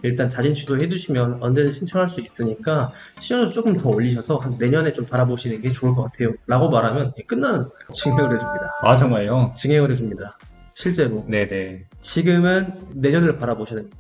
일단 자진 취소해 두시면 언제든 신청할 수 있으니까 신청도 조금 더 올리셔서 한 내년에 좀 바라보시는 게 좋을 것 같아요 라고 말하면 끝나는 거예요. 증액을 해줍니다. 아, 정말요? 증액을 해줍니다. 실제로 네네. 지금은 내년을 바라보셔야 됩니다.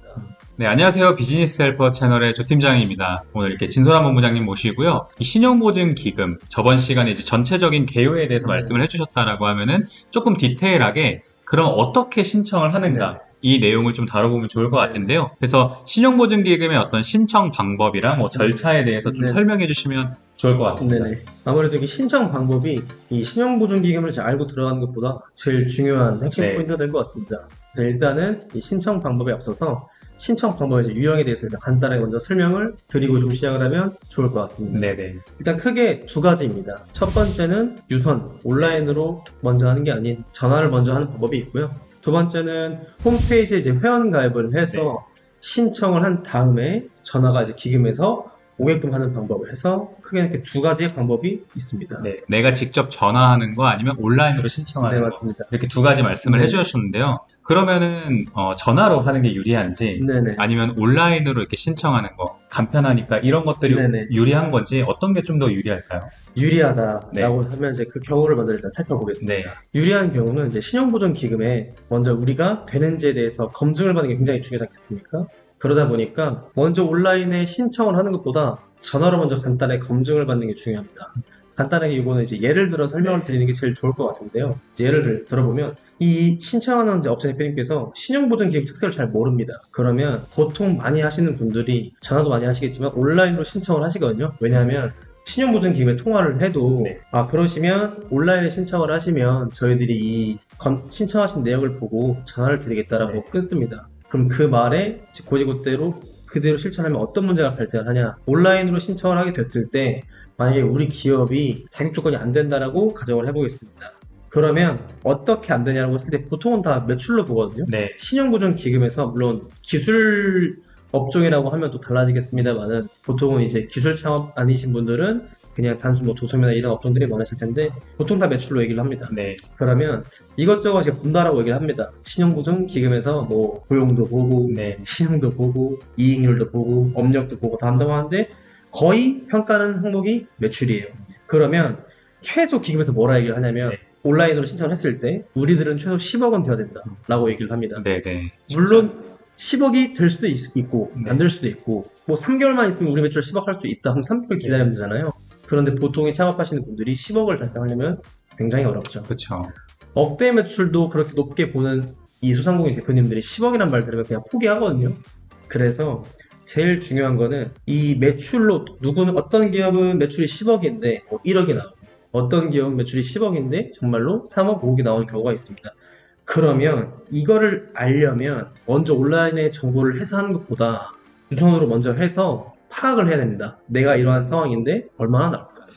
네, 안녕하세요. 비즈니스 헬퍼 채널의 조 팀장입니다. 오늘 이렇게 진솔한 본부장님 모시고요. 이 신용보증기금, 저번 시간에 이제 전체적인 개요에 대해서 말씀을 해주셨다라고 하면은 조금 디테일하게 그럼 어떻게 신청을 하는가, 이 내용을 좀 다뤄보면 좋을 것 같은데요. 그래서 신용보증기금의 어떤 신청 방법이랑 뭐 절차에 대해서 좀 설명해 주시면 좋을 것 같습니다. 네네. 아무래도 이 신청 방법이 이 신용보증기금을 잘 알고 들어가는 것보다 제일 중요한 핵심 네. 포인트가 될 것 같습니다. 그래서 일단은 이 신청 방법에 앞서서 신청 방법의 유형에 대해서 일단 간단하게 먼저 설명을 드리고 좀 시작을 하면 좋을 것 같습니다. 네네. 일단 크게 두 가지입니다. 첫 번째는 유선, 온라인으로 먼저 하는 게 아닌 전화를 먼저 하는 방법이 있고요. 두 번째는 홈페이지에 이제 회원 가입을 해서 신청을 한 다음에 전화가 이제 기금에서 오게끔 하는 방법을 해서 크게 이렇게 두 가지의 방법이 있습니다. 네. 내가 직접 전화하는 거 아니면 온라인으로 신청하는 네, 거. 맞습니다. 이렇게 두 가지 말씀을 네. 해주셨는데요. 그러면은 전화로 하는 게 유리한지 네네. 아니면 온라인으로 이렇게 신청하는 거 간편하니까 이런 것들이 네네. 유리한 건지 어떤 게 좀 더 유리할까요? 유리하다라고 하면 이제 그 경우를 먼저 일단 살펴보겠습니다. 네. 유리한 경우는 이제 신용보증기금에 먼저 우리가 되는지에 대해서 검증을 받는 게 굉장히 중요하지 않겠습니까? 그러다 보니까 먼저 온라인에 신청을 하는 것보다 전화로 먼저 간단하게 검증을 받는 게 중요합니다. 간단하게 이거는 이제 예를 들어 설명을 드리는 게 제일 좋을 것 같은데요. 이제 예를 들어보면 이 신청하는 이제 업체 대표님께서 신용보증기금 특성을 잘 모릅니다. 그러면 보통 많이 하시는 분들이 전화도 많이 하시겠지만 온라인으로 신청을 하시거든요. 왜냐하면 신용보증기금에 통화를 해도 그러시면 온라인에 신청을 하시면 저희들이 이 신청하신 내역을 보고 전화를 드리겠다라고 끊습니다. 그럼 그 말에 고지고대로 그대로 실천하면 어떤 문제가 발생을 하냐? 온라인으로 신청을 하게 됐을 때 만약에 우리 기업이 자격 조건이 안 된다라고 가정을 해보겠습니다. 그러면 어떻게 안 되냐고 했을 때 보통은 다 매출로 보거든요. 네. 신용보증기금에서 물론 기술 업종이라고 하면 또 달라지겠습니다만은 보통은 이제 기술 창업 아니신 분들은 그냥 단순 뭐 도소매나 이런 업종들이 많으실 텐데 보통 다 매출로 얘기를 합니다. 네. 그러면 이것저것 제가 본다라고 얘기를 합니다. 신용보증기금에서 뭐 고용도 보고 네. 신용도 보고 이익률도 보고 업력도 보고 다 한다고 하는데 거의 평가하는 항목이 매출이에요. 그러면 최소 기금에서 뭐라 얘기를 하냐면 온라인으로 신청을 했을 때 우리들은 최소 10억은 돼야 된다라고 얘기를 합니다. 네네. 물론 10억이 될 수도 있고 안 네. 될 수도 있고 뭐 3개월만 있으면 우리 매출 10억 할 수 있다 하면 3개월 기다리면 되잖아요. 그런데 보통의 창업하시는 분들이 10억을 달성하려면 굉장히 어렵죠. 그렇죠. 억대 매출도 그렇게 높게 보는 이 소상공인 대표님들이 10억이란 말 들으면 그냥 포기하거든요. 그래서 제일 중요한 거는 이 매출로 누구는 어떤 기업은 매출이 10억인데 뭐 1억이 나오고 어떤 기업은 매출이 10억인데 정말로 3억, 5억이 나오는 경우가 있습니다. 그러면 이거를 알려면 먼저 온라인에 정보를 해서 하는 것보다 유선으로 먼저 해서 파악을 해야 됩니다. 내가 이러한 상황인데 얼마나 나올까요?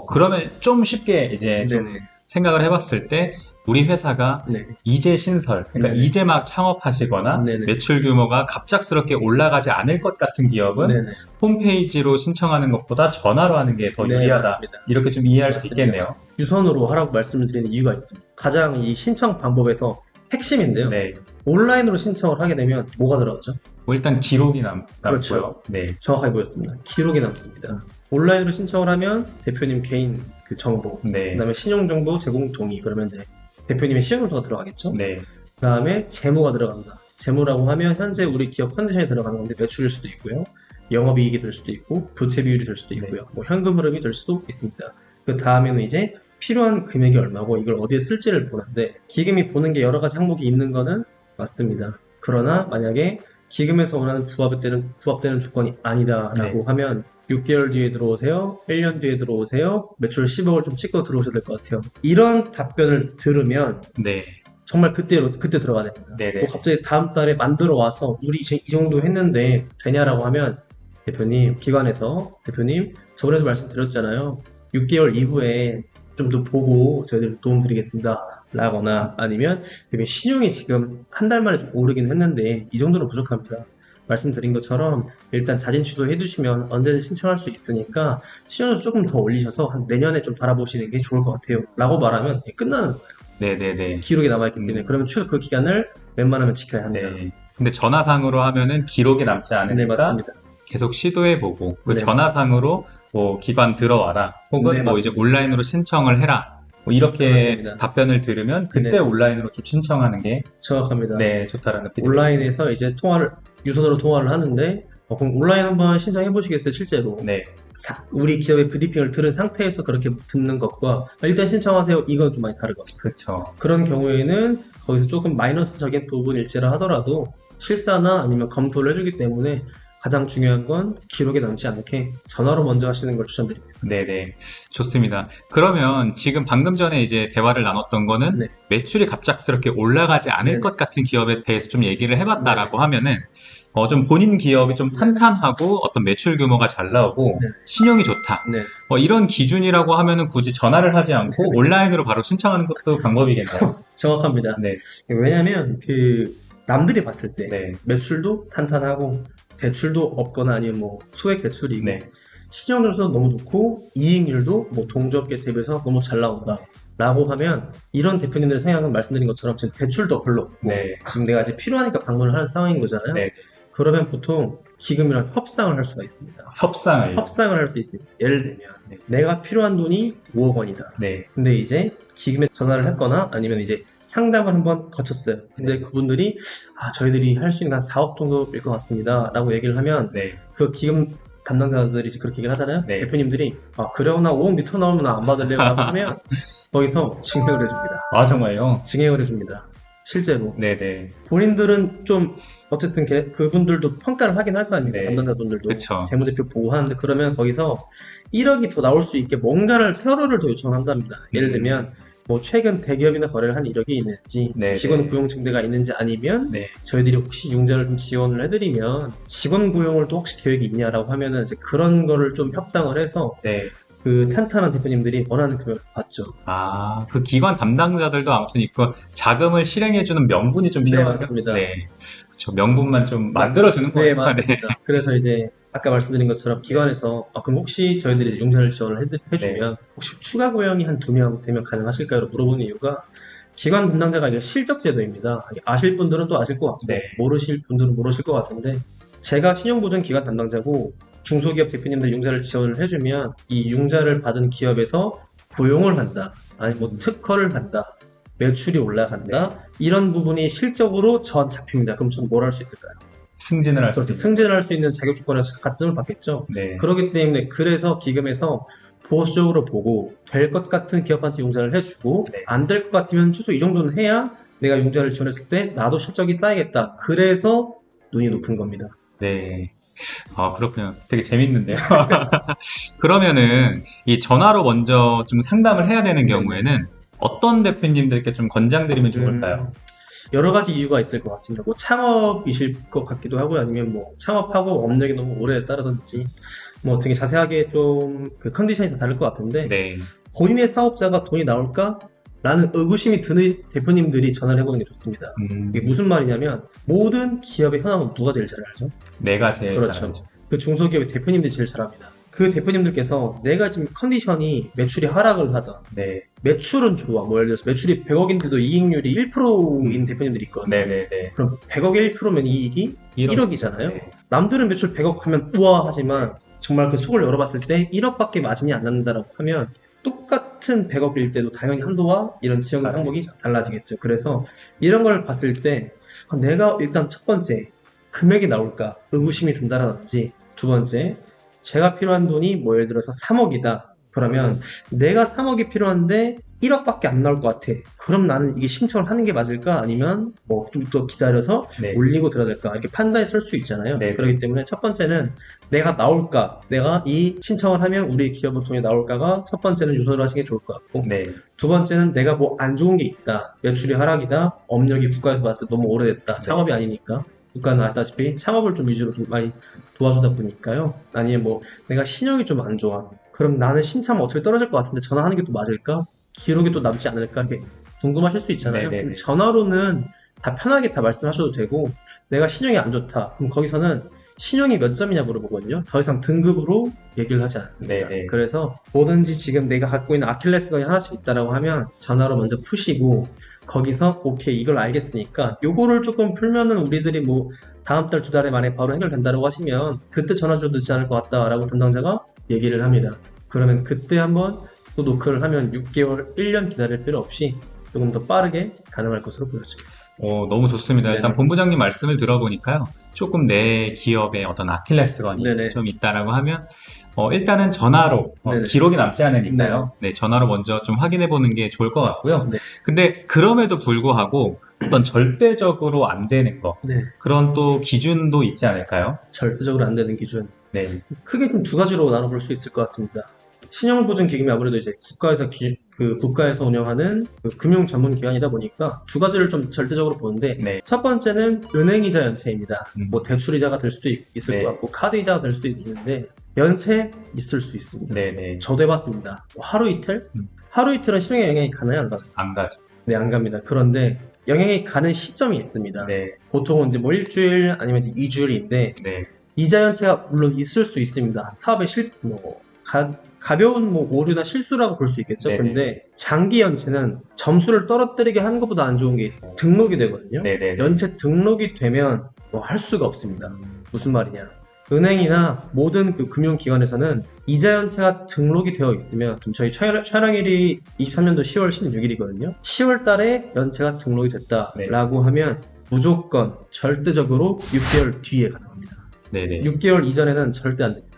그러면 좀 쉽게 이제 좀 네네. 생각을 해봤을 때 우리 회사가 네. 이제 신설, 그러니까 네네. 이제 막 창업하시거나 네네. 매출 규모가 갑작스럽게 올라가지 않을 것 같은 기업은 네네. 홈페이지로 신청하는 것보다 전화로 하는 게 더 네, 유리하다. 맞습니다. 이렇게 좀 이해할 수 맞습니다. 있겠네요. 유선으로 하라고 말씀을 드리는 이유가 있습니다. 가장 이 신청 방법에서 핵심인데요. 네. 온라인으로 신청을 하게 되면 뭐가 들어가죠? 뭐 일단 기록이 남고요. 그렇죠. 네. 정확하게 보였습니다. 기록이 남습니다. 온라인으로 신청을 하면 대표님 개인 그 정보, 네. 그다음에 신용정보 제공 동의, 그러면 이제 대표님의 신용정보가 들어가겠죠? 네. 그다음에 재무가 들어간다. 재무라고 하면 현재 우리 기업 컨디션이 들어가는 건데 매출일 수도 있고요. 영업이익이 될 수도 있고 부채 비율이 될 수도 있고요. 뭐 현금 흐름이 될 수도 있습니다. 그 다음에는 이제 필요한 금액이 얼마고 이걸 어디에 쓸지를 보는데 기금이 보는 게 여러 가지 항목이 있는 거는 맞습니다. 그러나 만약에 기금에서 원하는 부합되는 조건이 아니다라고 하면 6개월 뒤에 들어오세요. 1년 뒤에 들어오세요. 매출 10억을 좀 찍고 들어오셔야 될 것 같아요. 이런 답변을 들으면 네. 정말 그때 들어가야 됩니다. 네네. 뭐 갑자기 다음 달에 만들어 와서 우리 이 정도 했는데 되냐라고 하면 대표님 기관에서 대표님 저번에도 말씀드렸잖아요. 6개월 이후에 좀 더 보고 저희들 도움 드리겠습니다. 라거나 아니면 신용이 지금 한 달 만에 좀 오르긴 했는데 이 정도는 부족합니다. 말씀드린 것처럼 일단 자진 취소해 두시면 언제든 신청할 수 있으니까 신청도 조금 더 올리셔서 한 내년에 좀 바라보시는 게 좋을 것 같아요. 라고 말하면 끝나는 거예요. 네네네. 기록이 남아있기 때문에 그러면 최소 그 기간을 웬만하면 지켜야 한다. 네. 근데 전화상으로 하면은 기록이 남지 네, 않으니까 맞습니다. 계속 시도해보고 그 네. 전화상으로 뭐 기관 들어와라 혹은 네, 뭐 이제 맞습니다. 온라인으로 신청을 해라 뭐 이렇게 맞습니다. 답변을 들으면 그때 네. 온라인으로 좀 신청하는 게 정확합니다. 좋다라는 피드백이죠. 온라인에서 이제 유선으로 통화를 하는데, 그럼 온라인 한번 신청해 보시겠어요, 실제로? 네, 우리 기업의 브리핑을 들은 상태에서 그렇게 듣는 것과, 일단 신청하세요, 이건 좀 많이 다르거든요. 그렇죠. 그런 경우에는 거기서 조금 마이너스적인 부분일지라 하더라도 실사나 아니면 검토를 해주기 때문에 가장 중요한 건 기록에 남지 않게 전화로 먼저 하시는 걸 추천드립니다. 네네. 좋습니다. 그러면 지금 방금 전에 이제 대화를 나눴던 거는 네. 매출이 갑작스럽게 올라가지 않을 네. 것 같은 기업에 대해서 좀 얘기를 해봤다라고 하면은 좀 본인 기업이 좀 탄탄하고 어떤 매출 규모가 잘 나오고 네. 신용이 좋다. 네. 이런 기준이라고 하면은 굳이 전화를 하지 않고 네. 온라인으로 바로 신청하는 것도 방법이겠네요. 정확합니다. 네. 왜냐면 남들이 봤을 때 네. 매출도 탄탄하고 대출도 없거나 아니면 뭐 소액 대출이고 네. 시장 점수도 너무 좋고 이익률도 뭐 동주업계 대비해서 너무 잘 나온다 라고 하면 이런 대표님들의 성향은 말씀드린 것처럼 지금 대출도 별로 없고 네. 지금 내가 아직 필요하니까 방문을 하는 상황인 거잖아요. 네. 그러면 보통 기금이랑 협상을 할 수가 있습니다. 협상을 할 수 있습니다. 예를 들면 내가 필요한 돈이 5억 원이다. 네. 근데 이제 기금에 전화를 했거나 아니면 이제 상담을 한번 거쳤어요. 근데 그분들이 저희들이 할 수 있는 한 4억 정도일 것 같습니다. 라고 얘기를 하면 네. 그 기금 담당자들이 이제 그렇게 얘기를 하잖아요. 네. 대표님들이 그래요 나 5억 밑으로 나오면 나 안 받을래요 라고 하면 거기서 증액을 해줍니다. 아, 정말요? 증액을 해줍니다. 실제로. 네네. 본인들은 좀 어쨌든 그분들도 평가를 하긴 할 거 아닙니까? 네. 담당자분들도 그쵸. 재무제표 보고 하는데 그러면 거기서 1억이 더 나올 수 있게 뭔가를 세월호를 더 요청한답니다. 예를 들면 뭐 최근 대기업이나 거래를 한 이력이 있는지 네, 직원 네. 고용 증대가 있는지 아니면 네. 저희들이 혹시 융자를 좀 지원을 해드리면 직원 고용을 또 혹시 계획이 있냐라고 하면은 이제 그런 거를 좀 협상을 해서 네. 그 탄탄한 대표님들이 원하는 금액을 받죠. 그 기관 담당자들도 아무튼 있고 자금을 실행해주는 명분이 좀 네, 필요하죠. 맞습니다. 네, 그렇죠. 명분만 좀 만들어주는 네, 거예요. 맞습니다. 그래서 이제 아까 말씀드린 것처럼 기관에서 그럼 혹시 저희들이 이제 융자를 지원을 해주면 혹시 추가 고용이 한 2명, 3명 가능하실까요? 물어보는 이유가 기관 담당자가 이게 실적 제도입니다. 아실 분들은 또 아실 것 같고 네. 모르실 분들은 모르실 것 같은데 제가 신용보증 기관 담당자고 중소기업 대표님들 융자를 지원을 해주면 이 융자를 받은 기업에서 고용을 한다. 아니 뭐 특허를 한다. 매출이 올라간다. 이런 부분이 실적으로 저한테 잡힙니다. 그럼 저는 뭘 할 수 있을까요? 승진을 할 수 그렇죠. 있는. 승진을 할 수 있는 자격 조건에서 가점을 받겠죠. 네. 그렇기 때문에 그래서 기금에서 보수적으로 보고 될 것 같은 기업한테 융자를 해주고 네. 안 될 것 같으면 최소 이 정도는 해야 내가 융자를 지원했을 때 나도 실적이 쌓이겠다. 그래서 눈이 높은 겁니다. 네. 그렇군요. 되게 재밌는데요. 그러면은 이 전화로 먼저 좀 상담을 해야 되는 경우에는 어떤 대표님들께 좀 권장드리면 좋을까요? 여러 가지 이유가 있을 것 같습니다. 뭐 창업이실 것 같기도 하고요. 아니면 뭐 창업하고 업력이 너무 오래됐다든지 뭐 되게 자세하게 좀 그 컨디션이 다 다를 것 같은데 네. 본인의 사업자가 돈이 나올까? 라는 의구심이 드는 대표님들이 전화를 해보는 게 좋습니다. 이게 무슨 말이냐면 모든 기업의 현황은 누가 제일 잘 알죠? 내가 제일 그렇죠. 잘하죠. 그 중소기업의 대표님들이 제일 잘합니다. 그 대표님들께서 내가 지금 컨디션이 매출이 하락을 하던 네. 매출은 좋아. 뭐 예를 들어서 매출이 100억인데도 이익률이 1%인 대표님들이 있거든요. 네네네. 그럼 100억에 1%면 이익이 1억이잖아요. 네. 남들은 매출 100억 하면 우와 하지만 정말 그 속을 열어봤을 때 1억밖에 마진이 안 난다라고 하면 똑같은 100억일 때도 당연히 한도와 이런 지원 항목이 달라지겠죠. 그래서 이런 걸 봤을 때 내가 일단 첫 번째 금액이 나올까 의구심이 든다라든지 두 번째 제가 필요한 돈이 뭐 예를 들어서 3억이다. 그러면 내가 3억이 필요한데 1억밖에 안 나올 것 같아. 그럼 나는 이게 신청을 하는 게 맞을까? 아니면 뭐 좀 더 기다려서 네. 올리고 들어야 될까? 이렇게 판단이 설 수 있잖아요. 네. 그렇기 때문에 첫 번째는 내가 나올까? 내가 이 신청을 하면 우리 기업의 돈이 나올까가 첫 번째는 유선으로 하시는 게 좋을 것 같고 네. 두 번째는 내가 뭐 안 좋은 게 있다. 매출이 하락이다. 업력이 국가에서 봤을 때 너무 오래됐다. 창업이 아니니까. 국가는 아시다시피 창업을 좀 위주로 좀 많이 도와주다 보니까요. 아니면 뭐 내가 신용이 좀 안 좋아. 그럼 나는 신차면 어차피 떨어질 것 같은데 전화하는 게 또 맞을까? 기록이 또 남지 않을까? 이렇게 궁금하실 수 있잖아요. 네네네. 전화로는 다 편하게 다 말씀하셔도 되고 내가 신용이 안 좋다. 그럼 거기서는 신용이 몇 점이냐 물어보거든요. 더 이상 등급으로 얘기를 하지 않습니다. 네네. 그래서 뭐든지 지금 내가 갖고 있는 아킬레스건이 하나씩 있다라고 하면 전화로 먼저 푸시고 거기서 오케이 이걸 알겠으니까 요거를 조금 풀면은 우리들이 뭐 다음 달 두 달에 만에 바로 해결된다고 하시면 그때 전화 줘도 늦지 않을 것 같다라고 담당자가 얘기를 합니다. 그러면 그때 한번 또 노크를 하면 6개월, 1년 기다릴 필요 없이 조금 더 빠르게 가능할 것으로 보여집니다. 너무 좋습니다. 일단 네네. 본부장님 말씀을 들어보니까요. 조금 내 기업에 어떤 아킬레스건이 네네. 좀 있다라고 하면 일단은 전화로 네네. 기록이 남지 않으니까요. 네, 전화로 먼저 좀 확인해 보는 게 좋을 것 같고요. 네. 근데 그럼에도 불구하고 어떤 절대적으로 안 되는 거 네. 그런 또 기준도 있지 않을까요? 절대적으로 안 되는 기준. 네, 크게 좀 두 가지로 나눠볼 수 있을 것 같습니다. 신용보증기금이 아무래도 이제 국가에서 운영하는 그 금융 전문 기관이다 보니까 두 가지를 좀 절대적으로 보는데 네, 첫 번째는 은행이자 연체입니다. 뭐 대출이자가 될 수도 있을 네. 것 같고 카드이자가 될 수도 있는데 연체 있을 수 있습니다. 네, 네, 저도 해봤습니다. 뭐 하루 이틀? 음. 하루 이틀은 신용에 영향이 가나요? 안 가나요? 안 가죠. 네, 안 갑니다. 그런데 영향이 가는 시점이 있습니다. 네, 보통은 이제 뭐 일주일 아니면 이제 2주일인데 네, 이자 연체가 물론 있을 수 있습니다. 사업의 가벼운 뭐 오류나 실수라고 볼 수 있겠죠. 네네. 근데 장기 연체는 점수를 떨어뜨리게 하는 것보다 안 좋은 게 있어요. 등록이 되거든요. 네, 네, 연체 등록이 되면 뭐 할 수가 없습니다. 무슨 말이냐? 은행이나 모든 그 금융기관에서는 이자 연체가 등록이 되어 있으면 지금 저희 촬영일이 23년도 10월 16일이거든요. 10월 달에 연체가 등록이 됐다라고 하면 무조건 절대적으로 6개월 뒤에 가능합니다. 네, 네, 6개월 이전에는 절대 안 됩니다.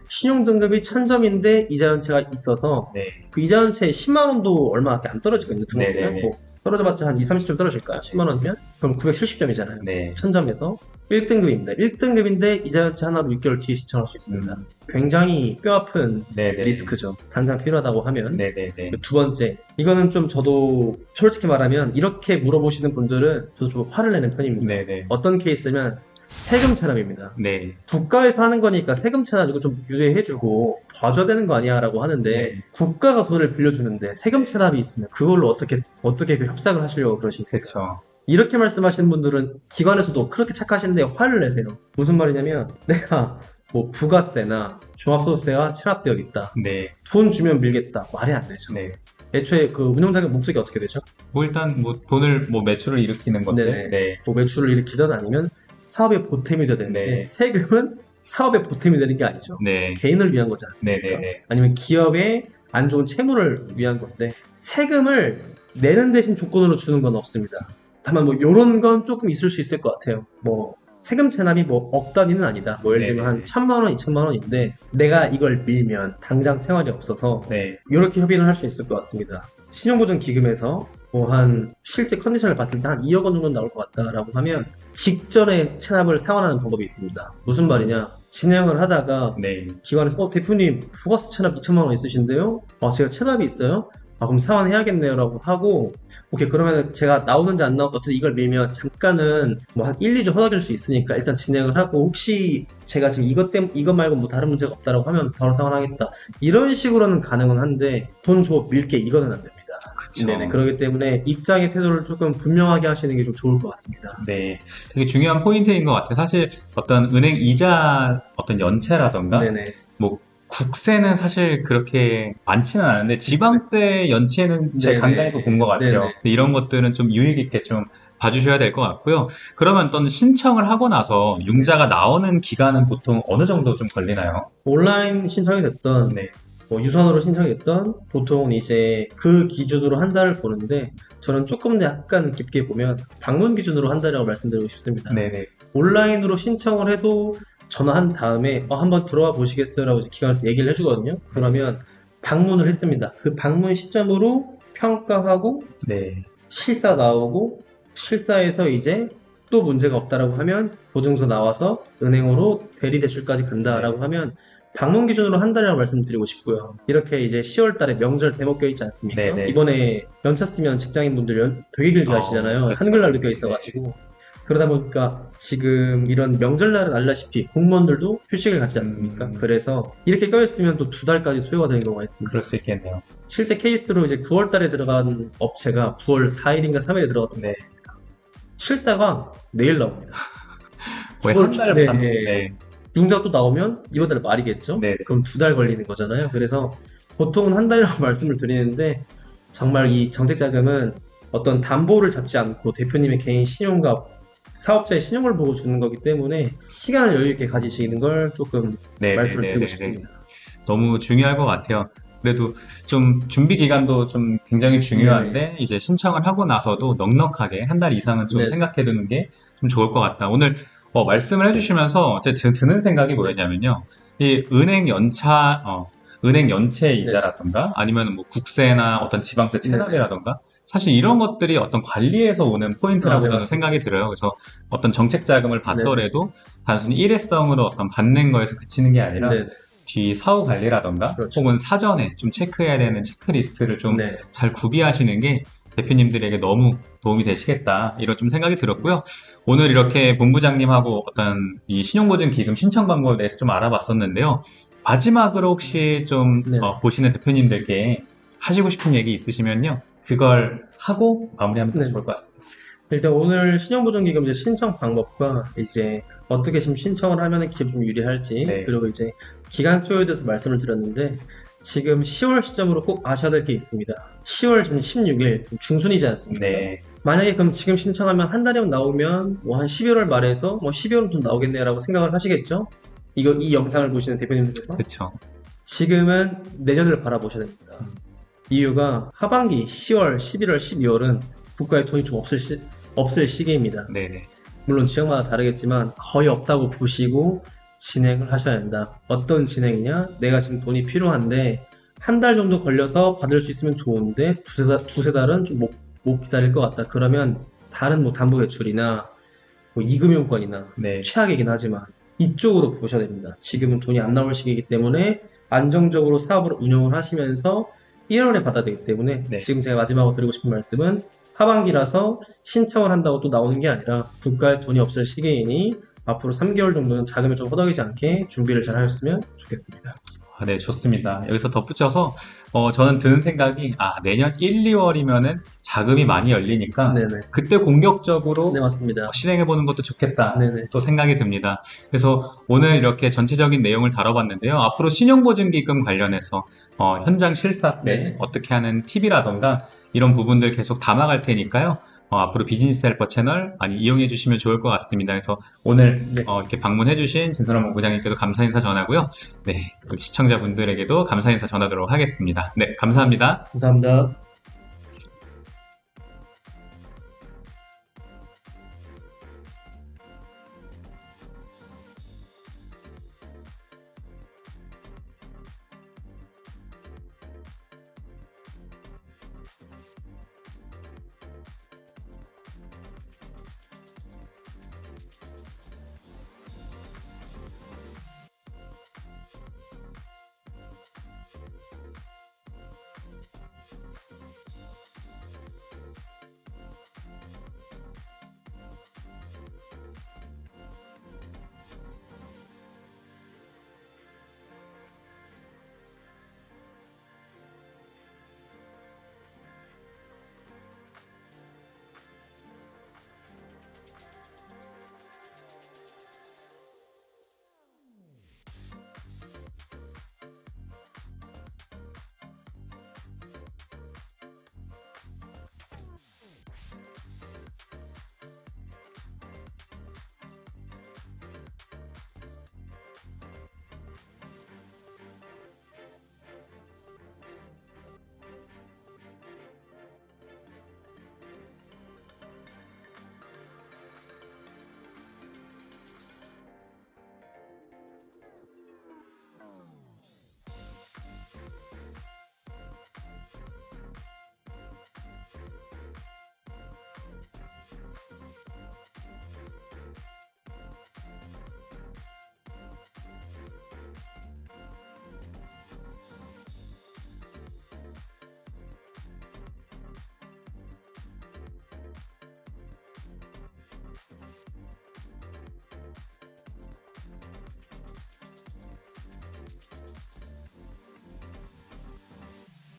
신용등급이 1000점인데 이자연체가 있어서 네, 그 이자연체 10만원도 얼마밖에 안 떨어지거든요. 네네. 등록이면 뭐 떨어져봤자 한 2, 30점 떨어질까요? 10만원이면? 그럼 970점이잖아요. 네, 1000점에서 1등급입니다. 1등급인데 이자연체 하나로 6개월 뒤에 신청할 수 있습니다. 굉장히 뼈아픈 네, 네, 리스크죠. 당장 필요하다고 하면. 네, 네, 네, 두 번째, 이거는 좀 저도 솔직히 말하면 이렇게 물어보시는 분들은 저도 좀 화를 내는 편입니다. 네, 네, 어떤 케이스면 세금 체납입니다. 네, 국가에서 하는 거니까 세금 체납 이거 좀 유예해주고 봐줘야 되는 거 아니야 라고 하는데 네. 국가가 돈을 빌려주는데 세금 체납이 있으면 그걸로 어떻게 그 협상을 하시려고 그러십니까? 그렇죠. 이렇게 말씀하시는 분들은 기관에서도 그렇게 착하신데 화를 내세요. 무슨 말이냐면 내가 뭐 부가세나 종합소득세가 체납되어 있다. 네, 돈 주면 밀겠다. 말이 안 되죠. 네. 애초에 그 운영자의 목적이 어떻게 되죠? 뭐 일단 뭐 돈을 뭐 매출을 일으키는 건데, 네네. 네, 뭐 매출을 일으키든 아니면 사업의 보탬이 되야 되는데 네. 세금은 사업의 보탬이 되는 게 아니죠. 네, 개인을 위한 거지 네, 않습니까? 네, 네, 아니면 기업의 안 좋은 채무를 위한 건데 세금을 내는 대신 조건으로 주는 건 없습니다. 다만 뭐 요런 건 조금 있을 수 있을 것 같아요. 뭐 세금 체납이 뭐 억 단위는 아니다. 뭐 예를 들면 네네. 한 1000만 원, 2000만 원인데 내가 이걸 밀면 당장 생활이 없어서 네, 이렇게 협의를 할 수 있을 것 같습니다. 신용보증 기금에서 뭐 한 실제 컨디션을 봤을 때 한 2억 원 정도 나올 것 같다라고 하면 직전에 체납을 상환하는 방법이 있습니다. 무슨 말이냐? 진행을 하다가 네, 기관에서 대표님 부가세 체납 2천만 원 있으신데요? 제가 체납이 있어요? 그럼 상환해야겠네요 라고 하고 오케이 그러면 제가 나오는지 안 나오는지 어쨌든 이걸 밀면 잠깐은 뭐 한 1, 2주 허덕일 수 있으니까 일단 진행을 하고 혹시 제가 지금 이것 말고 뭐 다른 문제가 없다라고 하면 바로 상환하겠다 이런 식으로는 가능은 한데 돈 줘 밀게 이거는 안 됩니다. 그쵸. 네네 그렇기 때문에 입장의 태도를 조금 분명하게 하시는 게 좀 좋을 것 같습니다. 네. 되게 중요한 포인트인 것 같아요. 사실 어떤 은행 이자 어떤 연체라던가, 네네 뭐 국세는 사실 그렇게 많지는 않은데 지방세 연체는 제 네네. 간간히도 본 것 같아요. 네네. 근데 이런 것들은 좀 유익 있게 좀 봐주셔야 될 것 같고요. 그러면 어떤 신청을 하고 나서 융자가 나오는 기간은 보통 어느 정도 좀 걸리나요? 온라인 신청이 됐던 네. 뭐 유선으로 신청했던 보통은 이제 그 기준으로 한 달을 보는데 저는 조금 더 약간 깊게 보면 방문 기준으로 한 달이라고 말씀드리고 싶습니다. 네네. 온라인으로 신청을 해도 전화한 다음에 한번 들어와 보시겠어요? 라고 이제 기관에서 얘기를 해주거든요. 그러면 방문을 했습니다. 그 방문 시점으로 평가하고 네. 실사 나오고 실사에서 이제 또 문제가 없다라고 하면 보증서 나와서 은행으로 대리대출까지 간다라고 하면 방문 기준으로 한 달이라고 말씀드리고 싶고요. 이렇게 이제 10월 달에 명절 대목 껴있지 않습니까? 네네. 이번에 연차 쓰면 직장인분들 되게 길게 하시잖아요. 그렇죠. 한글날도 껴있어가지고. 그러다 보니까 지금 이런 명절날은 알다시피 공무원들도 휴식을 갖지 않습니까? 그래서 이렇게 껴있으면 또 2달까지 소요가 되는 경우가 있습니다. 그럴 수 있겠네요. 실제 케이스로 이제 9월 달에 들어간 업체가 9월 4일인가 3일에 들어갔던 것 네. 같습니다. 실사가 내일 나옵니다. 거의 그걸 한 달 네, 반. 네. 네. 융자가 또 나오면 이번 달에 말이겠죠? 네. 그럼 2달 걸리는 거잖아요. 그래서 보통은 한 달이라고 말씀을 드리는데 정말 이 정책자금은 어떤 담보를 잡지 않고 대표님의 개인 신용과 사업자의 신용을 보고 주는 거기 때문에 시간을 여유 있게 가지시는 걸 조금 네, 말씀을 네, 드리고 네, 네. 싶습니다. 너무 중요할 것 같아요. 그래도 좀 준비 기간도 좀 굉장히 중요한데 이제 신청을 하고 나서도 넉넉하게 한 달 이상은 좀 네. 생각해 두는 게 좀 좋을 것 같다. 오늘 말씀을 해주시면서 제 드는 생각이 뭐였냐면요. 이 은행 연체 이자라던가 아니면 뭐 국세나 어떤 지방세 체납이라던가 사실 이런 것들이 어떤 관리에서 오는 포인트라고 네, 저는 맞습니다. 생각이 들어요. 그래서 어떤 정책 자금을 받더라도 단순히 일회성으로 어떤 받는 거에서 그치는 게 아니라 네. 뒤 사후 관리라던가 그렇죠. 혹은 사전에 좀 체크해야 되는 체크리스트를 좀 네. 잘 구비하시는 게 대표님들에게 너무 도움이 되시겠다 이런 좀 생각이 들었고요. 오늘 이렇게 본부장님하고 어떤 이 신용보증 기금 신청 방법에 대해서 좀 알아봤었는데요. 마지막으로 혹시 좀 네. 보시는 대표님들께 하시고 싶은 얘기 있으시면요. 그걸 하고 마무리하면 더 네. 좋을 것 같습니다. 일단 오늘 신용보증기금 이제 신청 방법과 이제 어떻게 지금 신청을 하면 기업이 좀 유리할지 네. 그리고 이제 기간 소요에 대해서 말씀을 드렸는데 지금 10월 시점으로 꼭 아셔야 될 게 있습니다. 10월 지금 16일 중순이지 않습니까? 네. 만약에 그럼 지금 신청하면 한 달이면 나오면 뭐 한 12월 말에서 뭐 12월 좀 나오겠네라고 생각을 하시겠죠? 이 영상을 보시는 대표님들께서 그렇죠. 지금은 내년을 바라보셔야 됩니다. 이유가 하반기 10월, 11월, 12월은 국가에 돈이 좀 없을 시기입니다. 네네. 물론 지역마다 다르겠지만 거의 없다고 보시고 진행을 하셔야 된다. 어떤 진행이냐? 내가 지금 돈이 필요한데 한 달 정도 걸려서 받을 수 있으면 좋은데 두세 달은 좀 못 기다릴 것 같다. 그러면 다른 뭐 담보대출이나 뭐 이금융권이나 네. 최악이긴 하지만 이쪽으로 보셔야 됩니다. 지금은 돈이 안 나올 시기이기 때문에 안정적으로 사업을 운영을 하시면서 1월에 받아야 되기 때문에 네. 지금 제가 마지막으로 드리고 싶은 말씀은 하반기라서 신청을 한다고 또 나오는 게 아니라 국가에 돈이 없을 시기이니 앞으로 3개월 정도는 자금이 좀 허덕이지 않게 준비를 잘 하셨으면 좋겠습니다. 네, 좋습니다. 여기서 덧붙여서 저는 드는 생각이 내년 1, 2월이면은 자금이 많이 열리니까 네네. 그때 공격적으로 네, 맞습니다. 실행해보는 것도 좋겠다 네네. 또 생각이 듭니다. 그래서 오늘 이렇게 전체적인 내용을 다뤄봤는데요. 앞으로 신용보증기금 관련해서 현장 실사 때 네. 어떻게 하는 팁이라던가 이런 부분들 계속 담아갈 테니까요. 앞으로 비즈니스 헬퍼 채널 많이 이용해 주시면 좋을 것 같습니다. 그래서 오늘 네. 이렇게 방문해 주신 진선한 본부장님께도 감사 인사 전하고요. 네, 시청자분들에게도 감사 인사 전하도록 하겠습니다. 네, 감사합니다. 감사합니다.